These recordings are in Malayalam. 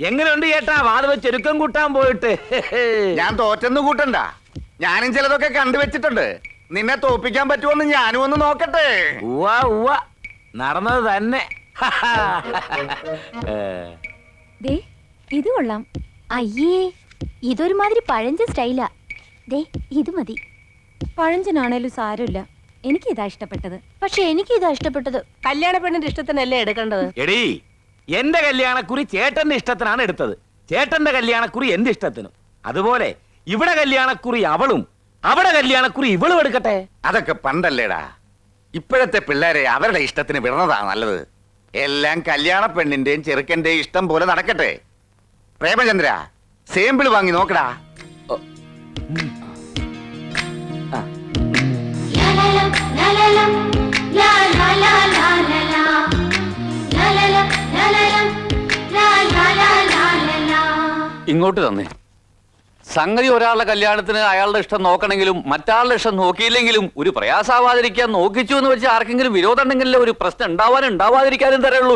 എങ്ങനെയുണ്ട് ചേട്ടാ വാത് വെച്ച് ചെരുക്കം കൂട്ടാൻ പോയിട്ട്? ഞാൻ തോറ്റെന്ന് കൂട്ടണ്ട, ഞാനും ചിലതൊക്കെ കണ്ടുവച്ചിട്ടുണ്ട്. നിന്നെ തോപ്പിക്കാൻ പറ്റുമെന്ന് ഞാനും ഒന്ന് നോക്കട്ടെ. ഉവ്വ ഉവ്വ, നടന്നത് തന്നെ. ദേ ഇത് കൊള്ളാം. അയ്യേ, ഇതൊരുമാതിരി പഴഞ്ചൻ സ്റ്റൈലാ. ദേ ഇത് മതി. പഴഞ്ചനാണേലും സാരമില്ല, എനിക്ക് ഇതാ ഇഷ്ടപ്പെട്ടത്. പക്ഷെ എനിക്ക് ഇതാ ഇഷ്ടപ്പെട്ടത്. കല്യാണ പെണ്ണിന്റെ ഇഷ്ടത്തിനല്ലേ എടുക്കേണ്ടത്? എടീ, എന്റെ കല്യാണക്കുറി ചേട്ടന്റെ ഇഷ്ടത്തിനാണ് എടുത്തത്, ചേട്ടന്റെ കല്യാണക്കുറി എന്റെ ഇഷ്ടത്തിനും. അതുപോലെ ഇവിടെ കല്യാണക്കുറി അവളും, അവിടെ കല്യാണക്കുറി ഇവളും എടുക്കട്ടെ. അതൊക്കെ പണ്ടല്ലേടാ. ഇപ്പോഴത്തെ പിള്ളേരെ അവരുടെ ഇഷ്ടത്തിന് വിടുന്നതാ നല്ലത്. എല്ലാം കല്യാണ പെണ്ണിന്റെയും ചെറുക്കന്റെയും ഇഷ്ടം പോലെ നടക്കട്ടെ. പ്രേമചന്ദ്ര, സേമ്പിൾ വാങ്ങി നോക്കടാ. ഇങ്ങോട്ട് തന്നെ. സംഗതി ഒരാളുടെ കല്യാണത്തിന് അയാളുടെ ഇഷ്ടം നോക്കണമെങ്കിലും മറ്റാളുടെ ഇഷ്ടം നോക്കിയില്ലെങ്കിലും ഒരു പ്രയാസാവാതിരിക്കാൻ നോക്കിച്ചു എന്ന് വെച്ച് ആർക്കെങ്കിലും വിരോധം ഉണ്ടെങ്കിലേ ഒരു പ്രശ്നം ഉണ്ടാവാതിരിക്കാനും തരുള്ളൂ.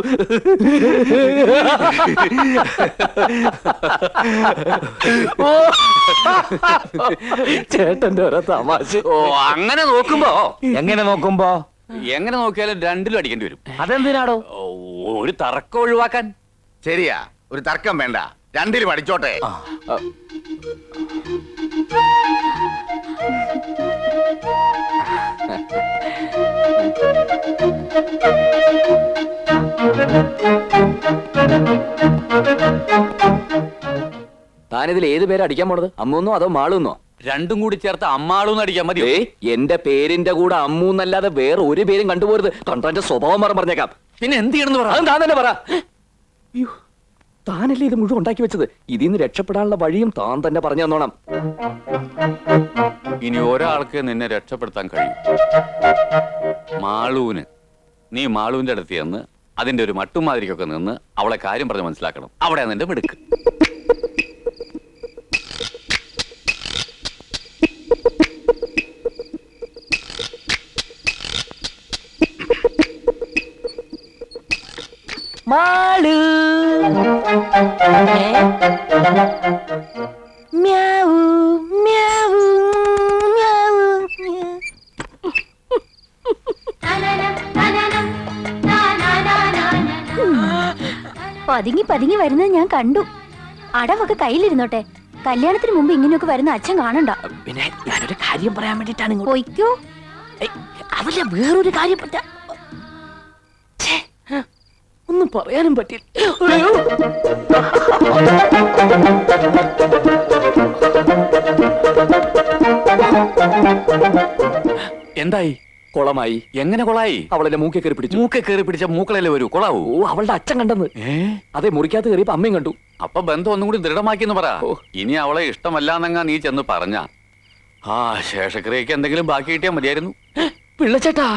ചേട്ടന്റെ ഓരോ തമാശ. ഓ, അങ്ങനെ നോക്കുമ്പോ എങ്ങനെ നോക്കിയാലും രണ്ടിലും അടിക്കേണ്ടി വരും. അതെന്തിനാടോ? ഒരു തർക്കം ഒഴിവാക്കാൻ. ശരിയാ, ഒരു തർക്കം വേണ്ട, രണ്ടിലും അടിച്ചോട്ടെ. താനിതിൽ ഏത് പേര് അടിക്കാൻ പോണത്? അമ്മൂന്നോ അതോ മാളൂന്നോ? രണ്ടും കൂടി ചേർത്ത് അമ്മാളൂന്ന് അടിക്കാൻ മതി. എന്റെ പേരിന്റെ കൂടെ അമ്മൂന്നല്ലാതെ വേറെ ഒരു പേരും കണ്ടുപോരുത്. കണ്ടോ സ്വഭാവം പറഞ്ഞേക്കാം. പിന്നെ എന്ത് ചെയ്യണമെന്ന് പറ. അതും താൻ തന്നെ പറ. താനല്ലേ ഇത് മുഴുവൻ ഉണ്ടാക്കി വെച്ചത്. ഇതിന്ന് രക്ഷപ്പെടാനുള്ള വഴിയും താൻ തന്നെ പറഞ്ഞു തന്നോണം. ഇനി ഒരാൾക്ക് നിന്നെ രക്ഷപ്പെടുത്താൻ കഴിയും. മാളൂന്. നീ മാളൂവിന്റെ അടുത്ത് ചെന്ന് അതിന്റെ ഒരു മട്ടുമാതിരിക്കൊക്കെ നിന്ന് അവളെ കാര്യം പറഞ്ഞ് മനസ്സിലാക്കണം. അവിടെ നിന്റെ മിടുക്ക്. മാളു മ്യാവൂ മ്യാവൂ മ്യാവൂ. പതുങ്ങി പതുങ്ങി വരുന്നത് ഞാൻ കണ്ടു. അടവൊക്കെ കയ്യിലിരുന്നോട്ടെ. കല്യാണത്തിന് മുമ്പ് ഇങ്ങനെയൊക്കെ വരുന്ന അച്ഛൻ കാണണ്ട. പിന്നെ ഞാനൊരു കാര്യം പറയാൻ വേണ്ടിട്ടാണ്. പോയിക്കോ. അതല്ല, വേറൊരു കാര്യം പറ്റാ. ഒന്നും പറയാനും പറ്റില്ല. എന്തായി? കൊളമായി. എങ്ങനെ കൊളായി? അവളെന്നെ മൂക്കെ കയറി പിടിച്ചു. മൂക്കെ കയറി പിടിച്ച മൂക്കളല്ലേ വരൂ. കൊളാവൂ? ഓ, അവളുടെ അച്ഛൻ കണ്ടെന്ന്. അതെ, മുറിക്കകത്ത് കയറിയപ്പോ അമ്മയും കണ്ടു. അപ്പൊ ബന്ധം ഒന്നും കൂടി ദൃഢമാക്കിന്ന് പറ. ഇനി അവളെ ഇഷ്ടമല്ലാന്നെങ്ങാ നീ ചെന്ന് പറഞ്ഞ ശേഷക്രിയക്ക് എന്തെങ്കിലും ബാക്കി കിട്ടിയാൽ മതിയായിരുന്നു. പിള്ളച്ചേട്ടാ,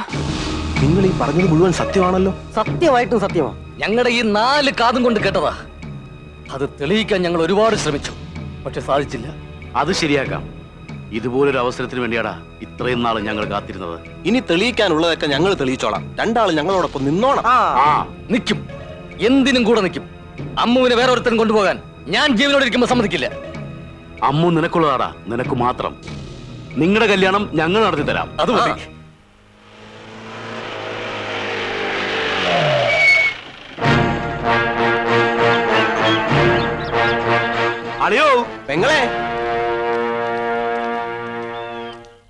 നിങ്ങൾ ഈ പറഞ്ഞത് മുഴുവൻ സത്യമാണല്ലോ? സത്യമായിട്ടും സത്യമാ. ഞങ്ങളുടെ ഈ 4 കാതും കൊണ്ട് കേട്ടതാ. അത് തെളിയിക്കാൻ ഞങ്ങൾ ഒരുപാട് ശ്രമിച്ചു, പക്ഷെ സാധിച്ചില്ല. അത് ശരിയാക്കാം. ഇതുപോലൊരു അവസരത്തിന് വേണ്ടിയാടാ ഇത്രയും നാൾ ഞങ്ങൾ കാത്തിരുന്നത്. ഇനി തെളിയിക്കാനുള്ളതൊക്കെ ഞങ്ങൾ തെളിയിച്ചോളാം. രണ്ടാളും ഞങ്ങളോടൊപ്പം നിന്നോണം. നിൽക്കും, എന്തിനും കൂടെ നിൽക്കും. അമ്മുവിനെ വേറെ ഒരുത്തരും കൊണ്ടുപോകാൻ ഞാൻ ജീവനോട് ഇരിക്കുമ്പോൾ സമ്മതിക്കില്ല. അമ്മു നിനക്കുള്ളതാടാ, നിനക്ക് മാത്രം. നിങ്ങളുടെ കല്യാണം ഞങ്ങൾ നടത്തി തരാം. അത് മതി. അളിയോ, പെങ്ങളെ,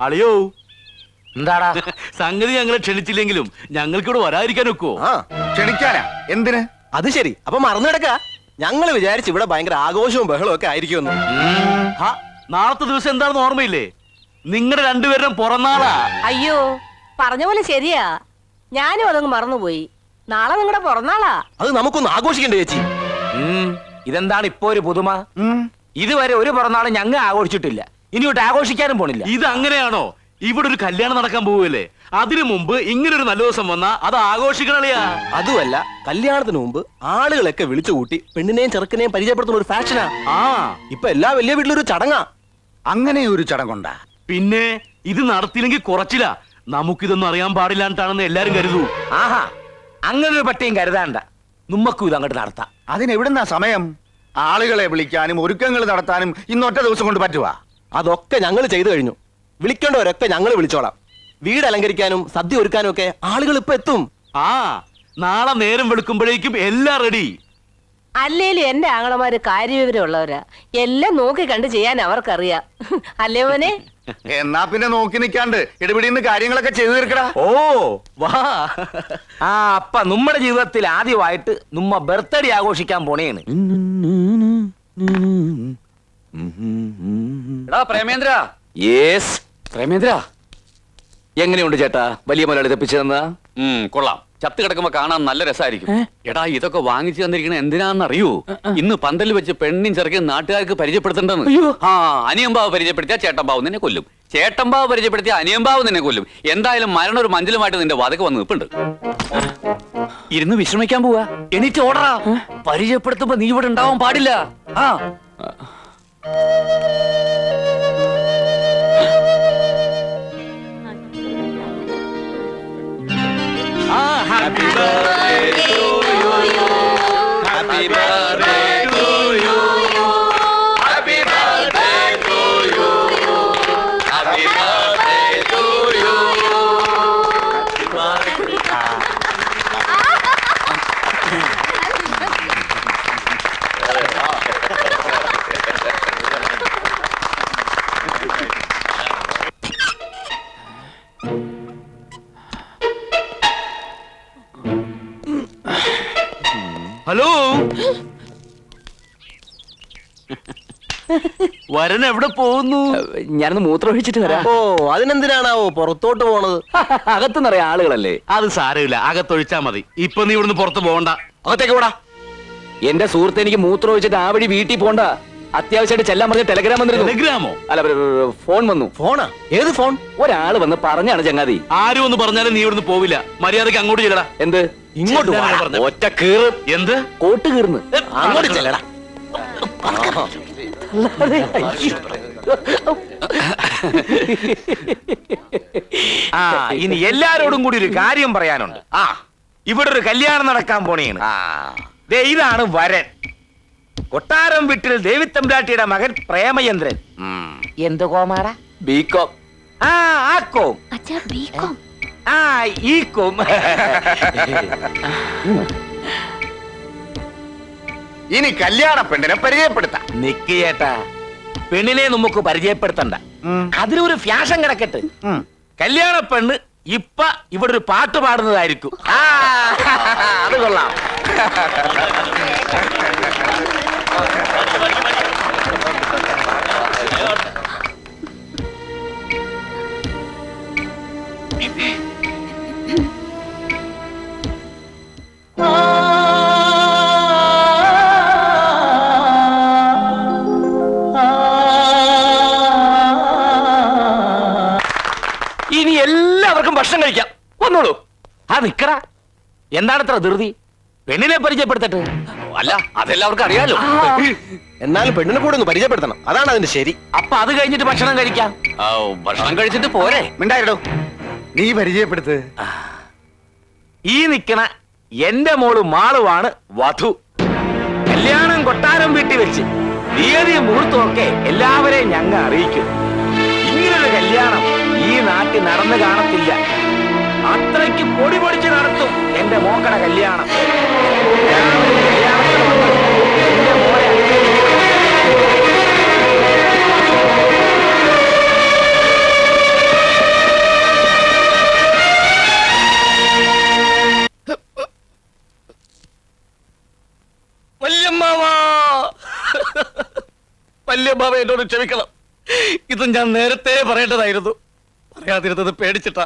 അളിയോ, എന്താടാ? സംഗതി ഞങ്ങളെ ക്ഷണിച്ചില്ലെങ്കിലും ഞങ്ങൾക്കിവിടെ വരാതിരിക്കാൻ ഒക്കുവോ? ക്ഷണിക്കാനാ? എന്തിന്? അത് ശരി. അപ്പൊ മറന്നു കിടക്ക. ഞങ്ങൾ വിചാരിച്ചു ഇവിടെ ഭയങ്കര ആഘോഷവും ബഹളവും ഒക്കെ ആയിരിക്കുമെന്ന്. നാളത്തെ ദിവസം എന്താണെന്ന് ഓർമ്മയില്ലേ? നിങ്ങളുടെ രണ്ടുപേരും പുറന്നാളാ. അയ്യോ, പറഞ്ഞ പോലെ ശരിയാ. ഞാനും അതങ്ങ് മറന്നുപോയി. നാളെ നിങ്ങളുടെ പിറന്നാളാ. അത് നമുക്കൊന്ന് ആഘോഷിക്കണ്ടേ ചേച്ചി? ഇതെന്താണ് ഇപ്പൊ ഒരു പുതുമ? ഇതുവരെ ഒരു പിറന്നാളും ഞങ്ങൾ ആഘോഷിച്ചിട്ടില്ല, ഇനിയോട്ട് ആഘോഷിക്കാനും പോണില്ല. ഇത് അങ്ങനെയാണോ? ഇവിടെ ഒരു കല്യാണം നടക്കാൻ പോവല്ലേ, അതിനു മുമ്പ് ഇങ്ങനൊരു നല്ല ദിവസം വന്നാ അത് ആഘോഷിക്കണളിയാ. അതുമല്ല, കല്യാണത്തിന് മുമ്പ് ആളുകളൊക്കെ വിളിച്ചു കൂട്ടി പെണ്ണിനെയും ചെറുക്കനെയും പരിചയപ്പെടുത്തുന്ന ഒരു ഫാഷനാ. ഇപ്പൊ എല്ലാ വലിയ വീട്ടിലൊരു ചടങ്ങാ. അങ്ങനെ ഒരു ചടങ്ങുണ്ടാ? പിന്നെ ഇത് നടത്തിയില്ലെങ്കിൽ കുറച്ചില്ല. നമുക്കിതൊന്നും അറിയാൻ പാടില്ലാണ്ടാണെന്ന് എല്ലാരും കരുതൂ. ആഹാ, അങ്ങനെ ഒരു പട്ടിയും കരുതാണ്ട. നമ്മക്കും ഇത് അങ്ങോട്ട് നടത്താം. അതിനെവിടുന്നാ സമയം? ആളുകളെ വിളിക്കാനും ഒരുക്കങ്ങൾ നടത്താനും ഇന്നൊറ്റ ദിവസം കൊണ്ട് പറ്റുവാ? അതൊക്കെ ഞങ്ങൾ ചെയ്തു കഴിഞ്ഞു. വിളിക്കേണ്ടവരൊക്കെ ഞങ്ങൾ വിളിച്ചോളാം. വീട് അലങ്കരിക്കാനും സദ്യ ഒരുക്കാനും ഒക്കെ ആളുകൾ ഇപ്പൊ എത്തും. ആ നാളെ നേരം വെളുക്കുമ്പോഴേക്കും എല്ലാം റെഡി. അല്ലേലും എന്റെ ആങ്ങളമാര് കാര്യവിവരമുള്ളവരാ. എല്ലാം നോക്കി കണ്ട് ചെയ്യാൻ അവർക്കറിയാം. അല്ലേ മോനെ? എന്നാ പിന്നെ നോക്കി നിൽക്കാണ്ട് ഇടപെടിന്ന് കാര്യങ്ങളൊക്കെ ചെയ്തു തീർക്കടാ. ഓ വാ. ആ അപ്പ നമ്മുടെ ജീവിതത്തിൽ ആദ്യമായിട്ട് നമ്മ ബർത്ത്ഡേ ആഘോഷിക്കാൻ പോണേണ്. എടാ പ്രേമേന്ദ്ര, യെസ്. പ്രേമേന്ദ്ര. എങ്ങനെയുണ്ട് ചേട്ടാ വലിയ മുതലാളി തെപ്പിച്ചു തന്നാ? കൊള്ളാം. ചത്ത് കിടക്കുമ്പോ കാണാൻ നല്ല രസമായിരിക്കും. എടാ ഇതൊക്കെ വാങ്ങിച്ചു തന്നിരിക്കണ എന്തിനാന്നറിയൂ? ഇന്ന് പന്തൽ വെച്ച് പെണ്ണിൻ ചെറുക്കൻ നാട്ടുകാർക്ക് പരിചയപ്പെടുത്തേണ്ടെന്ന്. ആ അനിയമ്പാവ് പരിചയപ്പെടുത്തിയ ചേട്ടമ്പാവ് നിന്നെ കൊല്ലും, ചേട്ടമ്പാവ് പരിചയപ്പെടുത്തിയ അനിയമ്പാവ് നിന്നെ കൊല്ലും. എന്തായാലും മരണം ഒരു മഞ്ചലുമായിട്ട് നിന്റെ വാതക വന്ന് നിൽപ്പുണ്ട്. ഇരുന്ന് വിശ്രമിക്കാൻ പോവാ. എനിക്ക് ഓടറാ. പരിചയപ്പെടുത്തുമ്പോ നീ ഇവിടെ ഉണ്ടാവാൻ പാടില്ല. ആ happy birthday to you. Happy birthday to you. Happy birthday to you. Happy birthday to you. Hello, വരൻ എവിടെ പോകുന്നു? ഞാനൊന്ന് മൂത്രം ഒഴിച്ചിട്ട് വരാം. ഓ അതിനെന്തിനാണാവോ പുറത്തോട്ട് പോണത്? അകത്തുനിറയെ ആളുകളല്ലേ. അത് സാരമില്ല, അകത്തൊഴിച്ചാ മതി. ഇപ്പൊ നീ ഇവിടുന്ന് പുറത്ത് പോകണ്ട. അകത്തേക്ക് പോടാ. എന്റെ സുഹൃത്ത് എനിക്ക് മൂത്രം ഒഴിച്ചിട്ട് ആ വഴി വീട്ടിൽ പോണ്ട. അത്യാവശ്യമായിട്ട് ചെല്ലാൻ പറഞ്ഞ ടെലഗ്രാം വന്നിരുന്നു. ടെലഗ്രാമോ? അല്ല ഫോൺ വന്നു. ഫോണാ? ഏത് ഫോൺ? ഒരാള് വന്ന് പറഞ്ഞാണ് ചങ്ങാതി. ആരും ഒന്ന് പറഞ്ഞാലും നീ ഇവിടുന്ന് പോവില്ല. മര്യാദക്ക് അങ്ങോട്ട് ചെല്ലടാ. എന്ത്? ഇങ്ങോട്ട് ചെല്ലാനാ വാ. പറഞ്ഞത്. ഒറ്റ കീറ്. എന്ത്? കോട്ട് കീർന്ന് അങ്ങോട്ട് ചെല്ലടാ. ആ ഇനി എല്ലാരോടും കൂടി ഒരു കാര്യം പറയാനുണ്ട്. ആ ഇവിടെ ഒരു കല്യാണം നടക്കാൻ പോണേണ്. ആ ദേ ഇതാണ് വരൻ. കൊട്ടാരം വീട്ടിൽ ദേവിത്തമ്പ്രാട്ടിയുടെ മകൻ പ്രേമചന്ദ്രൻ. ഉം. എന്ത് കോമാടാ? ബികോം. ആ ആ കോം. അച്ഛാ ബീകോം. ആ ഈ കോം. ഇനി കല്യാണ പെണ്ണിനെ പരിചയപ്പെടുത്താം. നിക്ക് ചേട്ടാ, പെണ്ണിനെ നമുക്ക് പരിചയപ്പെടുത്തണ്ട. അതിലൊരു ഫ്യാഷൻ കിടക്കട്ടെ. കല്യാണ പെണ്ണ് ഇപ്പൊ ഇവിടെ ഒരു പാട്ട് പാടുന്നതായിരിക്കും. ആ അത് കൊള്ളാം. ഇനി എല്ലാവർക്കും ഭക്ഷണം കഴിക്കാം. വന്നോളൂ. ആ നിക്കടാ, എന്താണ് ഇത്ര ധൃതി? പെണ്ണിനെ പരിചയപ്പെടുത്തട്ടെ. അല്ല അതെല്ലാവർക്കും അറിയാലോ. എന്നാലും പെണ്ണിനെ കൂടെ ഒന്ന് പരിചയപ്പെടുത്തണം. അതാണ് അതിന്റെ ശരി. അപ്പൊ അത് കഴിഞ്ഞിട്ട് ഭക്ഷണം കഴിക്കാം. ആ, ഭക്ഷണം കഴിച്ചിട്ട് പോരെ. മിണ്ടായിടോ, നീ പരിചയപ്പെടുത്ത്. ഈ നിക്കണ എന്റെ മോള് മാളുവാണ് വധു. കല്യാണം കൊട്ടാരം വീട്ടിൽ വെച്ച് തീയതിയും മുഹൂർത്തമൊക്കെ എല്ലാവരെയും ഞങ്ങ അറിയിക്കും. ഇങ്ങനൊരു കല്യാണം ഈ നാട്ടിൽ നടന്നു കാണത്തില്ല. അത്രയ്ക്ക് പൊടി പൊടിച്ച് നടത്തും എന്റെ മോക്കട കല്യാണം. എല്ലാവരും കല്യാണത്തിന് വന്ന് എന്റെ മോളെ അനുഗ്രഹിക്കണം. വല്യമ്മാവ എന്നോട് ക്ഷമിക്കണം. ഇത് ഞാൻ നേരത്തെ പറയേണ്ടതായിരുന്നു. പറയാതിരുന്നത് പേടിച്ചിട്ടാ.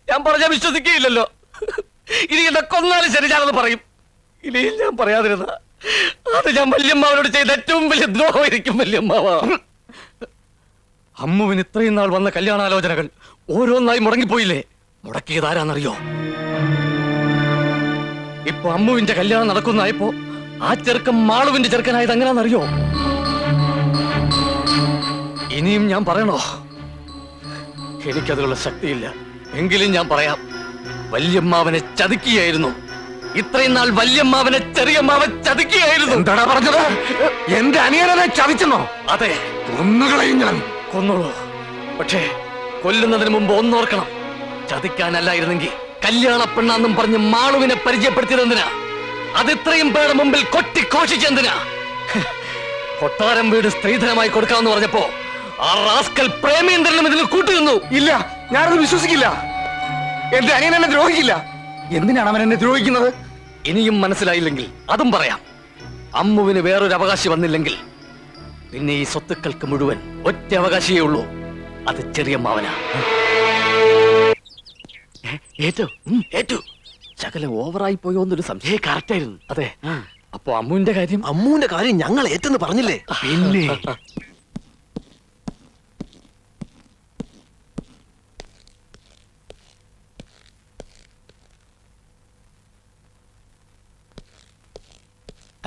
ഞാൻ പറഞ്ഞാൽ വിശ്വസിക്കുകയില്ലല്ലോ. ഇനി എന്നെ കൊന്നാലും ശരി ഞാനത് പറയും. ഇനി ഞാൻ പറയാതിരുന്ന അത് ഞാൻ വല്യമ്മാവനോട് ചെയ്ത ഏറ്റവും വലിയ ദ്രോഹമായിരിക്കും. വല്യമ്മാവ, അമ്മുവിന് ഇത്രയും നാൾ വന്ന കല്യാണാലോചനകൾ ഓരോന്നായി മുടങ്ങിപ്പോയില്ലേ? മുടക്കിയത് ആരാന്നറിയോ? ഇപ്പൊ അമ്മുവിന്റെ കല്യാണം നടക്കുന്നതായപ്പോ ആ ചെറുക്കൻ മാളുവിന്റെ ചെറുക്കനായത് എങ്ങനെയാണെന്നറിയോ? ഇനിയും ഞാൻ പറയണോ? എനിക്കതിനുള്ള ശക്തിയില്ല. എങ്കിലും ഞാൻ പറയാം. വല്യമ്മാവനെ ചതിക്കുകയായിരുന്നു. ഇത്രയും നാൾ വല്യമ്മാവനെ ചെറിയമ്മാവൻ ചതിക്കുകയായിരുന്നു. എന്താടാ പറഞ്ഞത്? എന്റെ അനിയനെ ചതിച്ചെന്നോ? അതെ, ഒന്നുകളെയും ഞാൻ കൊന്നോളൂ. പക്ഷേ കൊല്ലുന്നതിന് മുമ്പ് ഒന്നോർക്കണം, ചതിക്കാനല്ലായിരുന്നെങ്കിൽ കല്യാണ പെണ്ണാന്നും പറഞ്ഞ് മാളുവിനെ പരിചയപ്പെടുത്തിയതെന്തിനാ? അത് ഇത്രയും പേരുടെ മുമ്പിൽ കൊട്ടിഘോഷിച്ചെന്തിനാ? കൊട്ടാരം വീട് സ്ത്രീധനമായി കൊടുക്കാമെന്ന് പറഞ്ഞപ്പോ ആ റാസ്കൽ പ്രേമേന്ദ്രനും ഇതിൽ കൂട്ടുനിന്നു. ഇല്ല, ഞാനത് വിശ്വസിക്കില്ല. എന്റെ അനിയൻ എന്നെ ദ്രോഹിക്കില്ല. എന്തിനാണ് അവൻ എന്നെ ദ്രോഹിക്കുന്നത്? ഇനിയും മനസ്സിലായില്ലെങ്കിൽ അതും പറയാം. അമ്മുവിന് വേറൊരു അവകാശി വന്നില്ലെങ്കിൽ പിന്നെ ഈ സ്വത്തുക്കൾക്ക് മുഴുവൻ ഒറ്റ അവകാശിയേ ഉള്ളൂ, അത് ചെറിയമ്മാവനാ. ഏറ്റു ഏറ്റു ശകലം ഓവറായി പോയോന്നൊരു സംശയം. കറക്റ്റ് ആയിരുന്നു. അതെ, അപ്പൊ അമ്മുവിന്റെ കാര്യം? അമ്മൂന്റെ കാര്യം ഞങ്ങൾ ഏറ്റെന്ന് പറഞ്ഞില്ലേ? പിന്നെ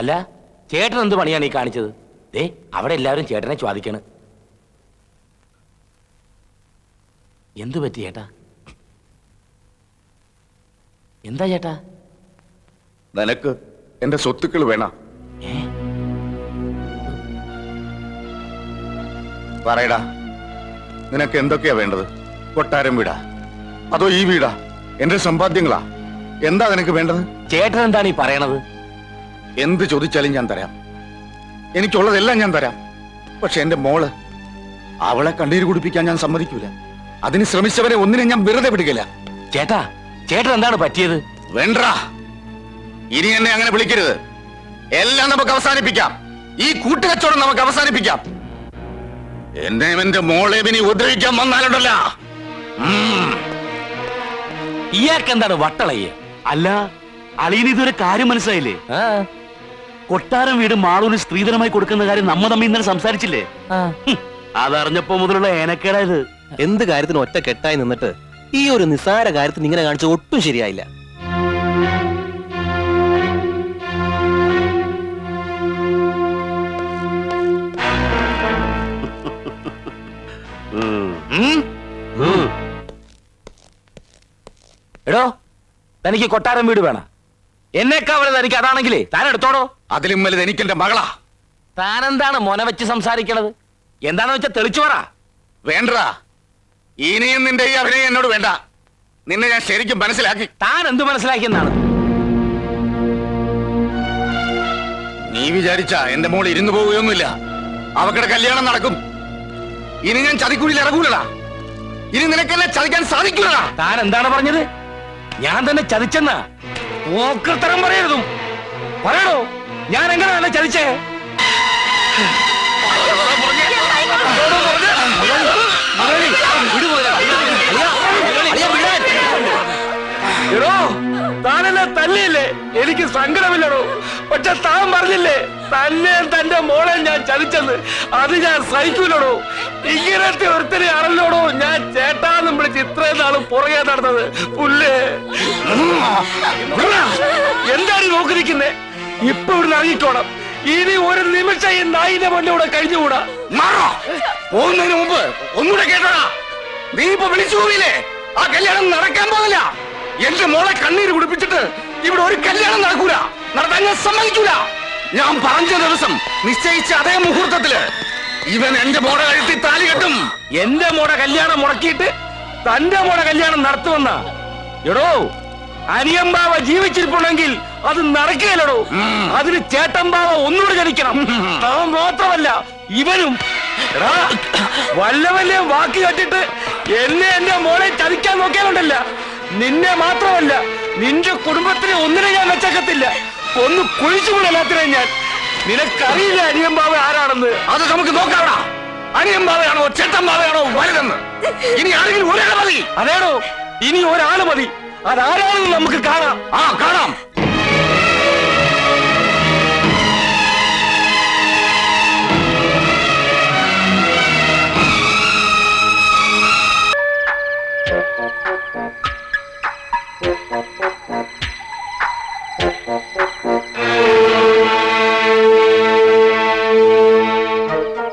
അല്ല, ചേട്ടൻ എന്ത് പണിയാണ് ഈ കാണിച്ചത്? ദേ അവിടെ എല്ലാവരും ചേട്ടനെ ചോദിക്കണ്. എന്തു പറ്റി ചേട്ടാ? എന്താ ചേട്ടാ? നിനക്ക് എന്റെ സ്വത്തുക്കൾ വേണം. ഏ? പറയടാ, നിനക്ക് എന്തൊക്കെയാ വേണ്ടത്? കൊട്ടാരം വീടാ, അതോ ഈ വീടാ? എന്റെ സമ്പാദ്യങ്ങളാ? എന്താ നിനക്ക് വേണ്ടത്? ചേട്ടൻ എന്താണ് ഈ പറയണത്? എന്ത് ചോദിച്ചാലും ഞാൻ തരാം. എനിക്കുള്ളതെല്ലാം ഞാൻ തരാം. പക്ഷെ എന്റെ മോള്, അവളെ കണ്ണീര് കുടിപ്പിക്കാൻ ഞാൻ സമ്മതിക്കൂല. അതിന് ശ്രമിച്ചവരെ ഒന്നിനും ഞാൻ വെറുതെ വിടുകയില്ല. ചേട്ടാ, ചേട്ടൻ എന്താണ് പറ്റിയത്? വേണ്ടാ, ഇനി എന്നെ അങ്ങനെ വിളിക്കരുത്. എല്ലാം നമുക്ക് അവസാനിപ്പിക്കാം. ഈ കൂട്ടുകച്ചവടം നമുക്ക് അവസാനിപ്പിക്കാം. എന്നെയും എന്റെ മോളെ ഇനി ഉപദ്രവിക്കാൻ വന്നാലുണ്ടല്ല. ഇയാൾക്ക് എന്താണ് വട്ടളയ്യ? അല്ല, അളിയന് ഇതൊരു കാര്യം മനസ്സിലായില്ലേ? കൊട്ടാരം വീട് മാളൂന് സ്ത്രീധനമായി കൊടുക്കുന്ന കാര്യം നമ്മ തമ്മിൽ ഇന്നലെ സംസാരിച്ചില്ലേ? അതറിഞ്ഞപ്പോ മുതലുള്ള ഏനക്കേടായത്. എന്ത് കാര്യത്തിന് ഒറ്റ കെട്ടായി നിന്നിട്ട് ഈ ഒരു നിസ്സാര കാര്യത്തിന് ഇങ്ങനെ കാണിച്ച ഒട്ടും ശരിയായില്ല. എടോ, തനിക്ക് കൊട്ടാരം വീട് വേണം. എന്നേക്കാ വലുത് തനിക്ക് അതാണെങ്കിലേ താൻ എടുത്തോടോ. അതിലും വലുത് എനിക്ക് എന്റെ മകളാ. താനെന്താണ് മോനെ വെച്ച് സംസാരിക്കണത്? എന്താണെന്ന് വെച്ചാൽ തെളിച്ചു പറ. വേണ്ടാ, ഇനിയും നിന്റെ ഈ അഭിനയം എന്നോട് വേണ്ട. നിന്നെ ഞാൻ ശരിക്കും മനസ്സിലാക്കി. താൻ എന്ത് മനസ്സിലാക്കിയെന്നാണ്? നീ വിചാരിച്ച എന്റെ മോൾ ഇരുന്നു പോവുകയൊന്നുമില്ല. അവക്കടെ കല്യാണം നടക്കും. ഇനി ഞാൻ ചതിക്കുഴിയിൽ ഇറങ്ങൂലടാ. ഇനി നിനക്കെന്നെ ചതിക്കാൻ സാധിക്കൂലടാ. താൻ എന്താണ് പറഞ്ഞത്? ഞാൻ തന്നെ ചതിച്ചെന്ന ഓക്കത്തരം പറയരുതും. പറയണോ, ഞാൻ എങ്ങനെയാണ് ചതിച്ചേ? എടോ, താനെന്നെ തല്ലിയില്ലേ? എനിക്ക് സങ്കടമില്ലടോ. പക്ഷെ താൻ പറഞ്ഞില്ലേ തന്നെ തന്റെ മോളെ ഞാൻ ചതിച്ചെന്ന്. അത് ഞാൻ സഹിക്കൂലടോ. ഇങ്ങനത്തെ ഒരുത്തനെ അറിഞ്ഞോടോ ഞാൻ ചേട്ടാന്നും വിളിച്ച് ഇത്രയും നാളും പുറകെ നടന്നത്. പുല്ലേ, എന്താണ് നോക്കി നിൽക്കുന്നേ? ഇപ്പൊ ഇവിടുന്ന് ഇറങ്ങിക്കോണം. ഇനി ഒരു നിമിഷം ഈ നായിന്റെ മുന്നിലൂടെ കഴിഞ്ഞുകൂടാ. മാറോ, പോകുന്നതിന് മുമ്പ് ഒന്നുകൂടെ കേട്ടോടാ. നീ ഇപ്പൊ വിളിച്ചു പോയില്ലേ? ആ കല്യാണം നടക്കാൻ പോകില്ല. എന്റെ മോളെ കണ്ണീര് കുടിപ്പിച്ചിട്ട് ഇവിടെ ഒരു കല്യാണം നടക്കൂല, നടത്താൻ ഞാൻ സമ്മതിക്കൂല. ഞാൻ പറഞ്ഞ ദിവസം നിശ്ചയിച്ച അതേ മുഹൂർത്തത്തില് ഇവൻ എന്റെ മോടെ കഴുത്തി താലി കെട്ടും. എന്റെ മോടെ കല്യാണം മുടക്കിയിട്ട് തന്റെ മോടെ കല്യാണം നടത്തുമെന്ന? എടോ, അനിയമ്പാവ ജീവിച്ചിരിപ്പുണ്ടെങ്കിൽ അത് നടക്കുകയല്ലടോ. അതിന് ചേട്ടമ്പാവ ഒന്നുകൂടെ ജനിക്കണം. താൻ മാത്രമല്ല ഇവനും. എടാ, വല്ല വാക്ക് കേട്ടിട്ട് എന്നെ എന്റെ മോളെ ചതിക്കാൻ നോക്കിയാലുണ്ടല്ല, നിന്നെ മാത്രമല്ല നിന്റെ കുടുംബത്തിനെ ഒന്നിനെ ഞാൻ വെച്ചേക്കത്തില്ല. ഒന്ന് കുഴിച്ചുകൂടെ എല്ലാത്തിനെയും ഞാൻ. നിനക്കറിയില്ല അനിയമ്പാവ ആരാണെന്ന്. അത് നമുക്ക് നോക്കാവടാ. അനിയമ്പാവയാണോ ചേട്ടമ്പാവയാണോ വലുതെന്ന് ഇനി ആരെങ്കിലും ഒരാൾ മതി. അതേടോ, ഇനി ഒരാള് മതി. അതാരാണെന്ന് നമുക്ക് കാണാം. ആ, കാണാം.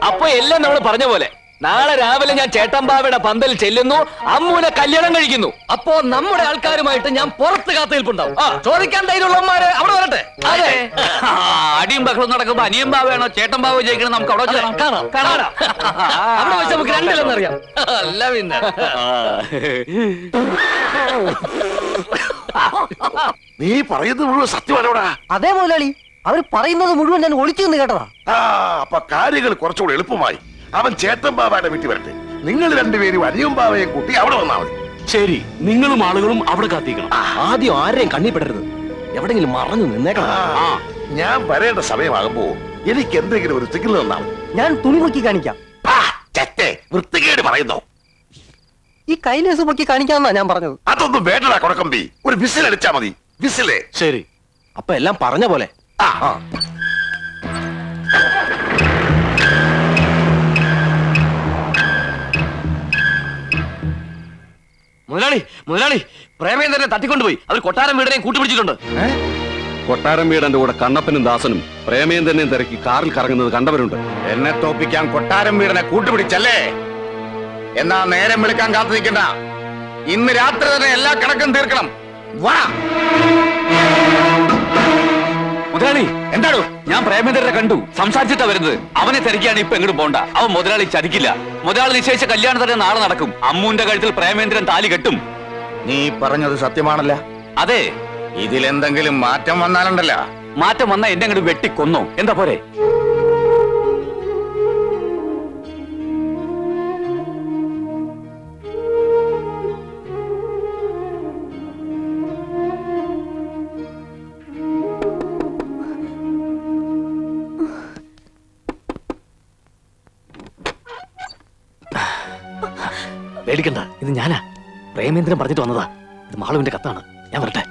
അപ്പൊ എല്ലാം നമ്മൾ പറഞ്ഞ പോലെ നാളെ രാവിലെ ഞാൻ ചേട്ടമ്പാവയുടെ പന്തൽ ചെല്ലുന്നു, അമ്മൂനെ കല്യാണം കഴിക്കുന്നു. അപ്പോ നമ്മുടെ ആൾക്കാരുമായിട്ട് ഞാൻ പുറത്ത് കാത്തിരിപ്പുണ്ടാവും. ചോദിക്കാൻ ധൈര്യമുള്ളവന്മാര് അവിടെ വരട്ടെ. അതെ, അടിയും ബഹളം നടക്കുമ്പോ അനിയൻ ബാവയാണോ ചേട്ടൻ ബാവ ജയിക്കണം നമുക്ക് അവിടെ വെച്ച് കാണാം. കാണാം. അവിടെ വെച്ച് നമുക്ക് രണ്ടില്ലെന്നറിയാം. അല്ല പിന്നെ നീ പറയുന്നത് മുഴുവൻ സത്യമാണോടാ? അതേ മുതലാളി, അവർ പറയുന്നത് മുഴുവൻ ഞാൻ ഒളിച്ചു നിന്ന് കേട്ടതാ. അപ്പൊ കാര്യങ്ങൾ കുറച്ചുകൂടെ എളുപ്പമായി. അവൻ ചേത്തൻ ബാബയുടെ വീട്ടിൽ വരട്ടെ. നിങ്ങൾ രണ്ടുപേരും അനിയും ബാബയെ കൂട്ടി അവിടെ വന്നാൽ മതി. ശരി, നിങ്ങളും ആളുകളും അവിടെ കാത്തിക്കണം. ആദ്യം ആരെയും കണ്ണി പെടരുത്, എവിടെങ്കിലും മറഞ്ഞു നിന്നേക്കണം. ഞാൻ വരേണ്ട സമയമാകുമ്പോ എനിക്ക് എന്തെങ്കിലും ഒരു സിഗ്നൽ തന്നാൽ മതി. ഞാൻ തുണി പൊക്കി കാണിക്കാം. ചെറ്റേ, വൃത്തികേട് പറയുന്നു. ഈ കൈലേസ് പൊക്കി കാണിക്കാമെന്നാ ഞാൻ പറഞ്ഞത്. അതൊന്നും വേണ്ടടാ കൊടക്കമ്പി. ഒരു വിസിൽ അടിച്ചാ മതി. വിസിലേ. ശരി, അപ്പൊ എല്ലാം പറഞ്ഞ പോലെ. മുതലാളി പ്രേമേന്ദ്രനെ തട്ടിക്കൊണ്ടുപോയി. അവർ കൊട്ടാരം വീടിനെയും കൂട്ടുപിടിച്ചിട്ടുണ്ട്. കൊട്ടാരം വീടന്റെ കൂടെ കണ്ണപ്പനും ദാസനും പ്രേമേന്ദ്രനെയും തിരക്കി കാറിൽ കറങ്ങുന്നത് കണ്ടവരുണ്ട്. എന്നെ തോപ്പിക്കാൻ കൊട്ടാരം വീടിനെ കൂട്ടുപിടിച്ചല്ലേ? എന്നാ നേരം വിളിക്കാൻ കാത്തു നിൽക്കണ്ട. ഇന്ന് രാത്രി തന്നെ എല്ലാ കണക്കും തീർക്കണം. വാ. മുതലാളി, എന്താണോ? ഞാൻ പ്രേമേന്ദ്രനെ കണ്ടു, സംസാരിച്ചിട്ടാ വരുന്നത്. അവനെ തിരക്കിയാണ് ഇപ്പൊ എങ്ങോട്ട് പോണ്ട. അവൻ മുതലാളി ചതിക്കില്ല. മുതലാളി നിശ്ചയിച്ച കല്യാണം തന്നെ നാളെ നടക്കും. അമ്മൂന്റെ കഴുത്തിൽ പ്രേമേന്ദ്രൻ താലി കെട്ടും. നീ പറഞ്ഞത് സത്യമാണല്ല? അതെ. ഇതിലെന്തെങ്കിലും മാറ്റം വന്നാലുണ്ടല്ല, മാറ്റം വന്ന എന്നെ അങ്ങോട്ട് വെട്ടിക്കൊന്നോ, എന്താ പോരെ? പേടിക്കണ്ട, ഇത് ഞാനാ. പ്രേമേന്ദ്രൻ പറഞ്ഞിട്ട് വന്നതാ. ഇത് മാളുവിന്റെ കത്താണ്. ഞാൻ വരട്ടെ.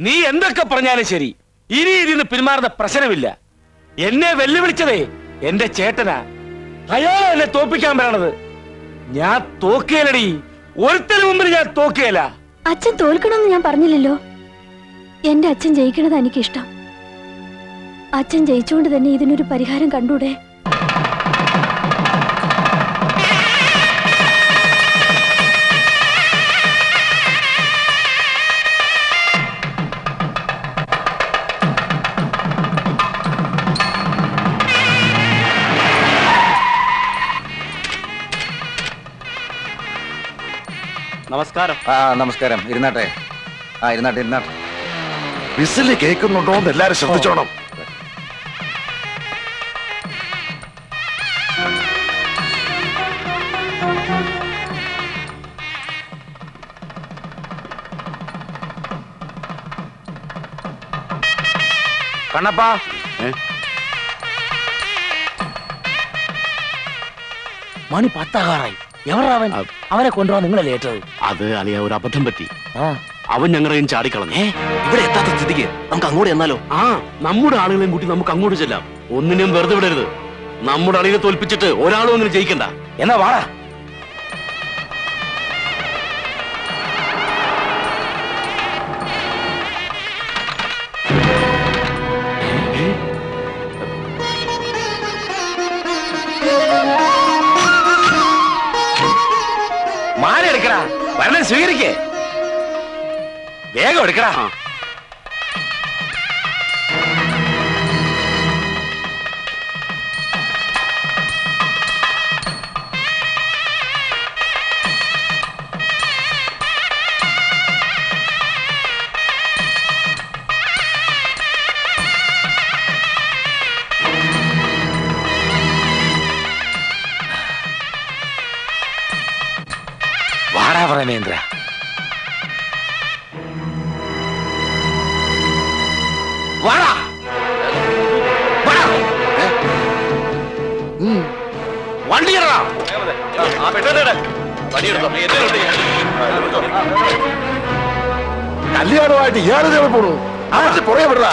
നീ എന്തൊക്കെ പറഞ്ഞാലും ശരി, ഇനി ഇതിന് പിന്മാറുന്ന പ്രശ്നമില്ല. എന്നെ വെല്ലുവിളിച്ചതേ എന്റെ ചേട്ടനാ. അയാളെ എന്നെ തോപ്പിക്കാൻ പറയണത്. ഞാൻ തോക്കേലടി. ഒരുത്തന് മുമ്പിൽ ഞാൻ തോക്കേല. അച്ഛൻ തോൽക്കണമെന്ന് ഞാൻ പറഞ്ഞില്ലല്ലോ. എന്റെ അച്ഛൻ ജയിക്കണത് എനിക്കിഷ്ടം. അച്ഛൻ ജയിച്ചുകൊണ്ട് തന്നെ ഇതിനൊരു പരിഹാരം കണ്ടൂടെ? നമസ്കാരം. നമസ്കാരം. ഇരുന്നാട്ടെ. ഇരുന്നാട്ടെ. വിസില് കേൾക്കുന്നുണ്ടോ എന്ന് എല്ലാരും ശ്രദ്ധിച്ചോണം. കണ്ണപ്പാ, മണി 10 എവരവൻ? അവനെ കൊണ്ടുപോകാൻ നിങ്ങളല്ലേ ഏറ്റത്? അത് അളിയ ഒരു അബദ്ധം പറ്റി. അവൻ ഞങ്ങളെയും ചാടിക്കളഞ്ഞേ. ഇവിടെ എത്താത്ത സ്ഥിതിക്ക് നമുക്ക് അങ്ങോട്ട് ചെന്നാലോ? നമ്മുടെ ആളുകളെയും കൂട്ടി നമുക്ക് അങ്ങോട്ട് ചെല്ലാം. ഒന്നിനും വെറുതെ വിടരുത്. നമ്മുടെ അളിയെ തോൽപ്പിച്ചിട്ട് ഒരാളും അങ്ങനെ ജയിക്കണ്ട. എന്നാ വാടാ. മാല എടുക്കടാ. വരണം സ്വീകരിക്കേ. വേഗം എടുക്കടാ. വാടാ പ്രേമേന്ദ്ര. വാടാ. വണ്ടി ഇടടാ. കല്യാണമായിട്ട് ഇയാളെ പോണു. അവർക്ക് പുറകെ വിടടാ.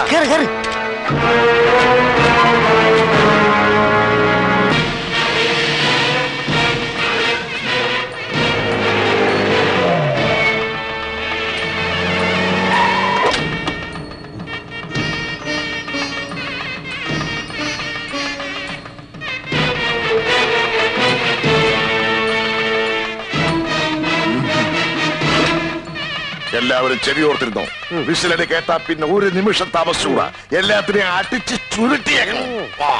എല്ലാവരും ചെവി ഓർത്തിരുന്നോ വിസിലടി കേട്ടാ പിന്നെ ഒരു നിമിഷം താമസിച്ചുകൂടാ എല്ലാത്തിനെയും അടിച്ച് ചുരുട്ടിയേക്കണം ആ.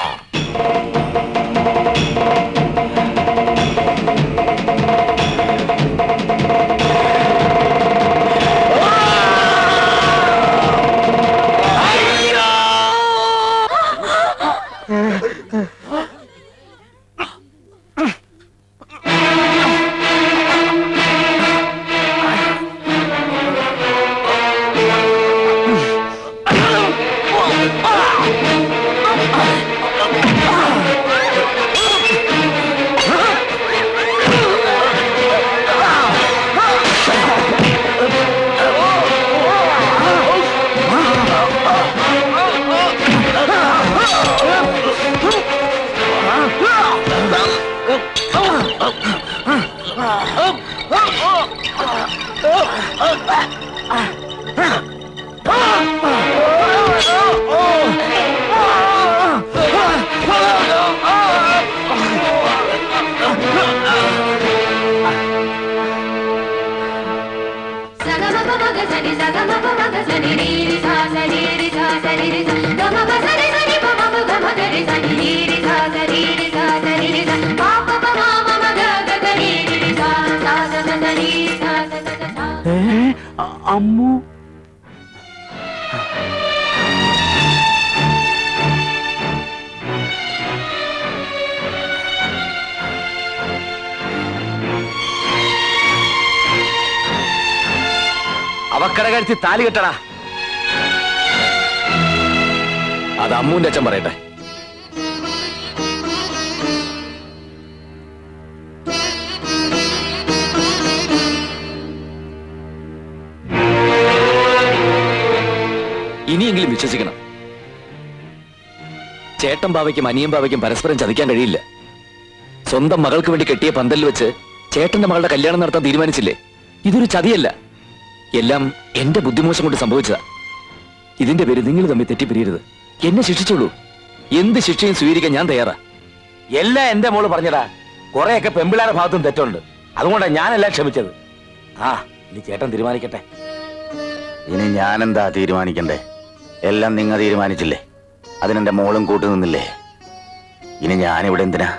അമ്മു അവക്കട കഴിച്ച് താലി കെട്ടടാ. അത് അമ്മൂന്റെ അച്ഛൻ പറയട്ടെ. ഇനിയെങ്കിലും വിശ്വസിക്കണം. ചേട്ടൻ ബാവയ്ക്കും അനിയൻ ബാവയ്ക്കും പരസ്പരം ചതിക്കാൻ കഴിയില്ല. സ്വന്തം മകൾക്ക് വേണ്ടി കെട്ടിയ പന്തലിൽ വെച്ച് ചേട്ടന്റെ മകളുടെ കല്യാണം നടത്താൻ തീരുമാനിച്ചില്ലേ? ഇതൊരു ചതിയല്ല. എല്ലാം എന്റെ ബുദ്ധിമോശം കൊണ്ട് സംഭവിച്ചതാ. ഇതിന്റെ പേര് നിങ്ങൾ തമ്മിൽ തെറ്റിപ്പിരിയരുത്. എന്നെ ശിക്ഷിച്ചോളൂ. എന്ത് ശിക്ഷയും സ്വീകരിക്കാൻ ഞാൻ തയ്യാറാ. എല്ലാം എന്റെ മോള് പറഞ്ഞടാ. കുറെയൊക്കെ പെമ്പിളാരുടെ ഭാഗത്തും തെറ്റുണ്ട്. അതുകൊണ്ടാണ് ഞാനെല്ലാം ക്ഷമിച്ചത്. ആ ഇനി ചേട്ടൻ തീരുമാനിക്കട്ടെ. ഇനി ഞാനെന്താ തീരുമാനിക്കണ്ടേ? എല്ലാം നിങ്ങൾ തീരുമാനിച്ചില്ലേ? അതിനെന്റെ മോളും കൂട്ടു നിന്നില്ലേ? ഇനി ഞാനിവിടെ എന്തിനാ?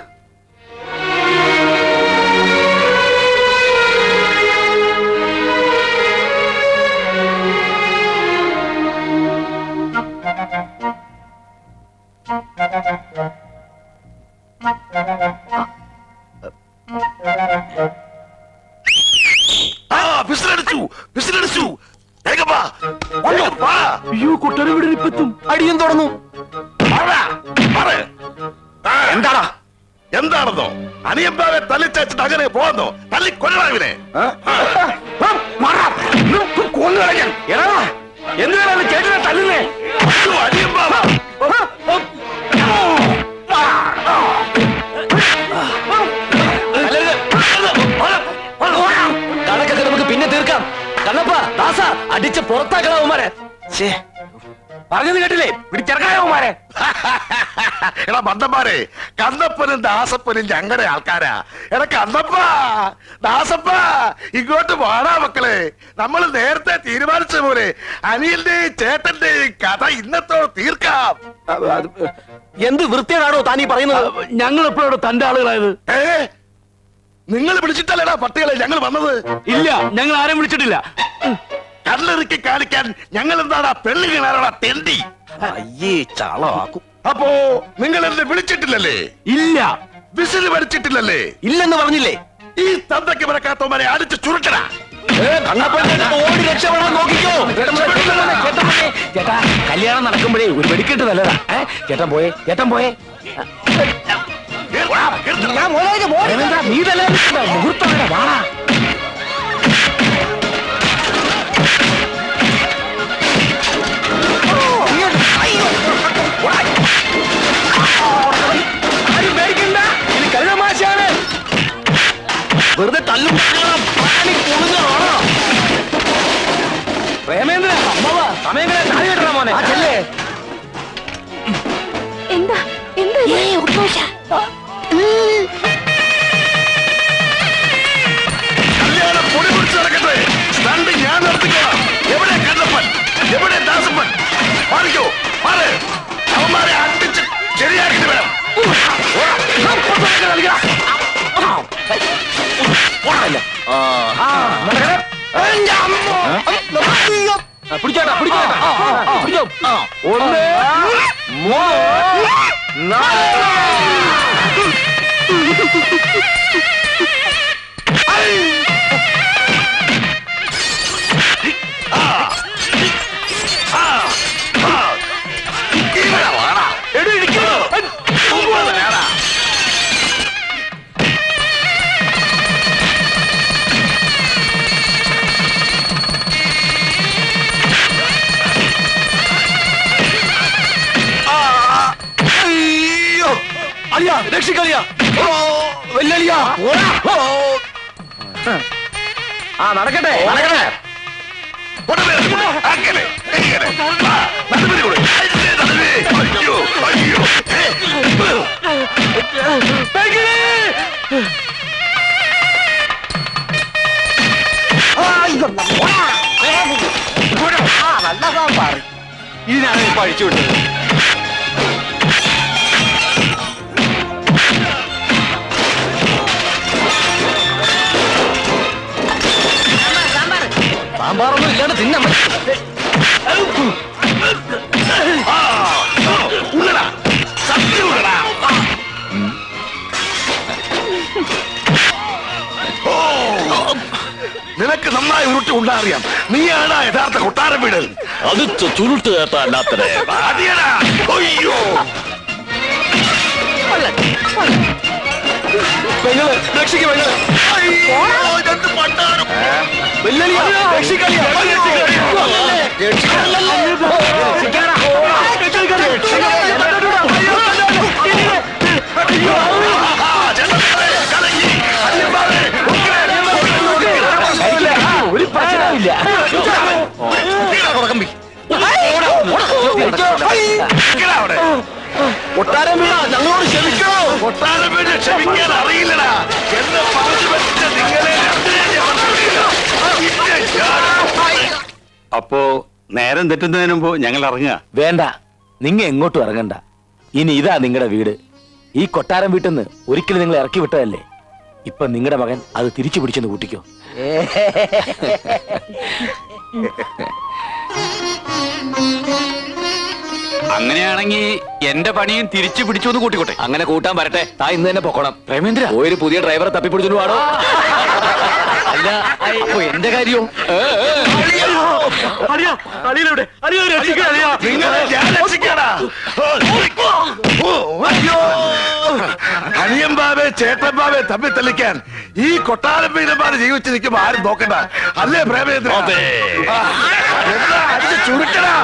അയ്യോ കൊട്ടാരം വീട് ഇപ്പത്തും അടിയും തുറന്നു. എന്താടാ എന്താണെന്നോ? അനിയമ്പാവെ തല്ലിച്ചേച്ചിട്ട് അങ്ങനെ പോന്നോ? തല്ലി കൊല്ലണാവിനെ എന്തിനാണ് ചേട്ടനെ തല്ലുന്നേ? അനിയമ്പാവ കണക്കൊക്കെ നമുക്ക് പിന്നെ തീർക്കാം. കണ്ണപ്പ ദാസ അടിച്ച് പുറത്താക്കണവന്മാരെ. പറഞ്ഞത് കേട്ടില്ലേ? പിടിച്ചിറക്കാനവന്മാരെ. എടാ മന്ദന്മാരെ, കണ്ണപ്പനും ദാസപ്പനും ഞങ്ങളുടെ ആൾക്കാരാ. എടാ കണ്ണപ്പ ദാസപ്പ ഇങ്ങോട്ട് വാടാ മക്കളെ. നമ്മൾ നേരത്തെ തീരുമാനിച്ച പോലെ അനിയന്റെയും ചേട്ടന്റെയും കഥ ഇന്നത്തോട് തീർക്കാം. എന്ത് വൃത്തിയാണോ താനീ പറയുന്നത്? ഞങ്ങൾ എപ്പോഴാണ് തന്റെ ആളുകളായത്? നിങ്ങൾ വിളിച്ചിട്ടല്ലേടാ പട്ടികളെ ഞങ്ങൾ വന്നത്? ഇല്ല, ഞങ്ങൾ ആരും വിളിച്ചിട്ടില്ല. കല്ലെറുക്കി കാണിക്കാൻ ഞങ്ങൾ എന്താടാ പെണ്ണു കിണാറാ തെണ്ടി? അയ്യേ ചളമാക്കും. അപ്പോ നിങ്ങൾ എന്നെ വിളിച്ചിട്ടില്ലല്ലേ? ഇല്ല. വിസിൽ വരച്ചിട്ടില്ലല്ലേ? ഇല്ലെന്ന് പറഞ്ഞില്ലേ? ഈ തന്തയ്ക്ക് പിറക്കാത്തവന്മാരെ അടിച്ച് ചുരുട്ടടാ. ഓടി രക്ഷപ്പെടാൻ നോക്കിക്കോ. ചേട്ടാ കല്യാണം നടക്കുമ്പോഴേ ഒരു വെടിക്കെട്ട് നല്ലതാ. ചേട്ടൻ പോയേ, ചേട്ടൻ പോയേ. നീ തന്നെ മുഹൂർത്തം വാടാ. വെറുതെ തല്ലും. പ്രേമേന്ദ്ര അമ്മവാ സമയം താഴെ കിട്ടണ മോനെ. എന്താ എന്താ കല്യാണം പൊടി പിടിച്ച് നടക്കട്ടെ. സ്റ്റണ്ട് ഞാൻ നടത്തിക്കോളാം. പിടിച്ചോട്ടാ പിടിച്ചോ. ഒന്ന് മൂന്ന് നാല്. അളിയാ രക്ഷിക്കളിയാ. വെല്ലളിയാ. ആ നടക്കട്ടെ നടക്കട്ടെ. ഇതിനാണ് ഇപ്പൊ അഴിച്ചു വിട്ടത്. സാമ്പാറൊന്നും ഇല്ലാണ്ട് തിന്നാൻ നിനക്ക് നന്നായി ഉരുട്ടി ഉണ്ടാറിയാം. നീയാണ് യഥാർത്ഥ കൊട്ടാരം വീട്. അത് ചുരുട്ട് കേട്ടല്ലാത്തത്. അയ്യോ രക്ഷിക്കും ഒരു പ്രശ്നമില്ല. കൊട്ടാരം വീടാ ഞങ്ങളോട് ക്ഷമിക്കോ. കൊട്ടാരം വീട് ക്ഷമിക്കാൻ അറിയില്ലടാ. എന്നെ പറഞ്ഞു വെച്ച നിങ്ങളെ അപ്പോ നേരം തെറ്റുന്നതിന് മുമ്പ് ഞങ്ങൾ ഇറങ്ങുക. വേണ്ട, നിങ്ങ എങ്ങോട്ടും ഇറങ്ങണ്ട. ഇനി ഇതാ നിങ്ങളുടെ വീട്. ഈ കൊട്ടാരം വീട്ടിൽ നിന്ന് ഒരിക്കലും നിങ്ങൾ ഇറക്കി വിട്ടതല്ലേ. ഇപ്പൊ നിങ്ങളുടെ മകൻ അത് തിരിച്ചു പിടിച്ചെന്ന് കൂട്ടിക്കോ. അങ്ങനെയാണെങ്കിൽ എന്റെ പണിയും തിരിച്ചു പിടിച്ചു എന്ന് കൂട്ടിക്കോട്ടെ. അങ്ങനെ കൂട്ടാൻ വരട്ടെ. താ ഇന്ന് തന്നെ പൊക്കണം. പ്രേമേന്ദ്ര ഒരു പുതിയ ഡ്രൈവറെ തപ്പിപ്പിടിച്ചു പാടോ. അല്ല അപ്പൊ എന്റെ കാര്യവും നിങ്ങളെ ഞാൻ രക്ഷിക്കാടാ. അയ്യോ അനിയൻ ബാബെ ചേട്ടൻ ബാബെ തമ്മിൽ തെളിക്കാൻ ഈ കൊട്ടാരം വീരന്മാര് ജീവിച്ചു നിൽക്കുമ്പോ ആരും നോക്കണ്ട. അല്ലേ പ്രേമേന്ദ്ര? എന്താ അടിച്ച് ചുരുക്കടാ.